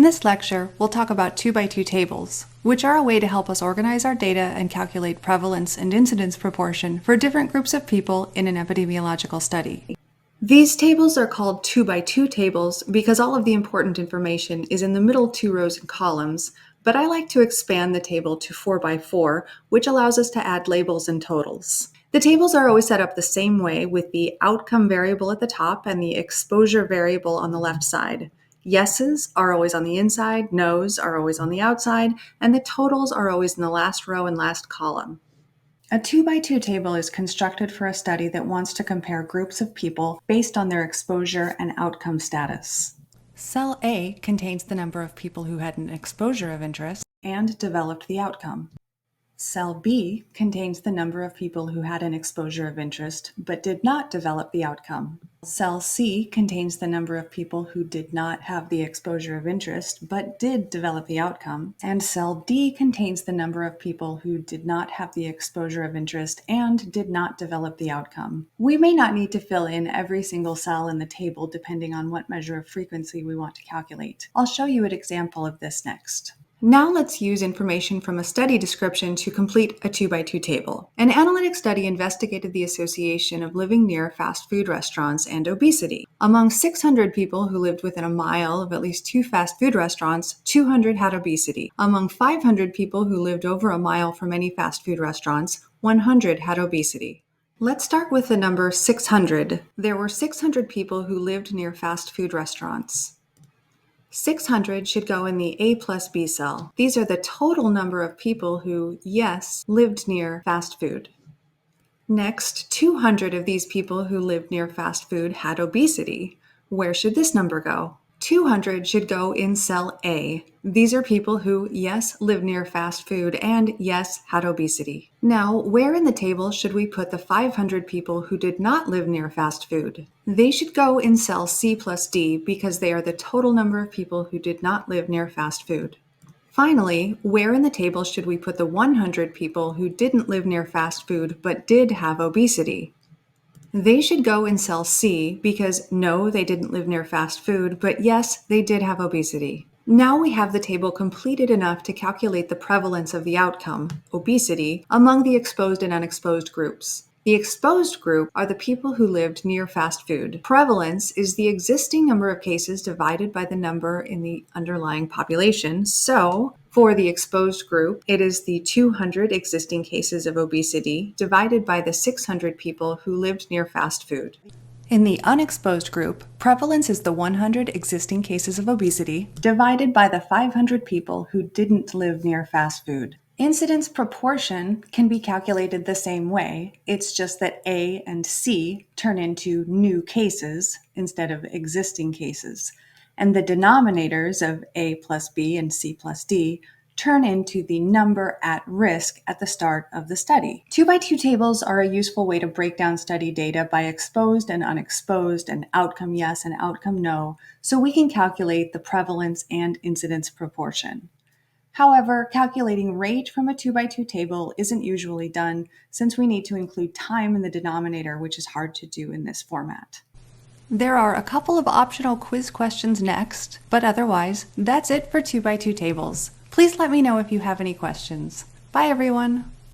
In this lecture, we'll talk about 2x2 tables, which are a way to help us organize our data and calculate prevalence and incidence proportion for different groups of people in an epidemiological study. These tables are called 2x2 tables because all of the important information is in the middle two rows and columns, but I like to expand the table to 4x4, which allows us to add labels and totals. The tables are always set up the same way, with the outcome variable at the top and the exposure variable on the left side. Yeses are always on the inside, nos are always on the outside, and the totals are always in the last row and last column. A 2x2 table is constructed for a study that wants to compare groups of people based on their exposure and outcome status. Cell A contains the number of people who had an exposure of interest and developed the outcome. Cell B contains the number of people who had an exposure of interest but did not develop the outcome. Cell C contains the number of people who did not have the exposure of interest but did develop the outcome. And cell D contains the number of people who did not have the exposure of interest and did not develop the outcome. We may not need to fill in every single cell in the table depending on what measure of frequency we want to calculate. I'll show you an example of this next. Now let's use information from a study description to complete a 2x2 table. An analytic study investigated the association of living near fast food restaurants and obesity. Among 600 people who lived within a mile of at least 2 fast food restaurants, 200 had obesity. Among 500 people who lived over a mile from any fast food restaurants, 100 had obesity. Let's start with the number 600. There were 600 people who lived near fast food restaurants. 600 should go in the A plus B cell. These are the total number of people who, yes, lived near fast food. Next, 200 of these people who lived near fast food had obesity. Where should this number go? 200 should go in cell A. These are people who, yes, lived near fast food and, yes, had obesity. Now, where in the table should we put the 500 people who did not live near fast food? They should go in cell C plus D because they are the total number of people who did not live near fast food. Finally, where in the table should we put the 100 people who didn't live near fast food but did have obesity? They should go in cell C because no, they didn't live near fast food, but yes, they did have obesity. Now we have the table completed enough to calculate the prevalence of the outcome, obesity, among the exposed and unexposed groups. The exposed group are the people who lived near fast food. Prevalence is the existing number of cases divided by the number in the underlying population. So, for the exposed group, it is the 200 existing cases of obesity divided by the 600 people who lived near fast food. In the unexposed group, prevalence is the 100 existing cases of obesity divided by the 500 people who didn't live near fast food. Incidence proportion can be calculated the same way. It's just that A and C turn into new cases instead of existing cases. And the denominators of A plus B and C plus D turn into the number at risk at the start of the study. 2x2 tables are a useful way to break down study data by exposed and unexposed and outcome yes and outcome no, so we can calculate the prevalence and incidence proportion. However, calculating rate from a 2x2 table isn't usually done since we need to include time in the denominator, which is hard to do in this format. There are a couple of optional quiz questions next, but otherwise, that's it for 2x2 tables. Please let me know if you have any questions. Bye, everyone.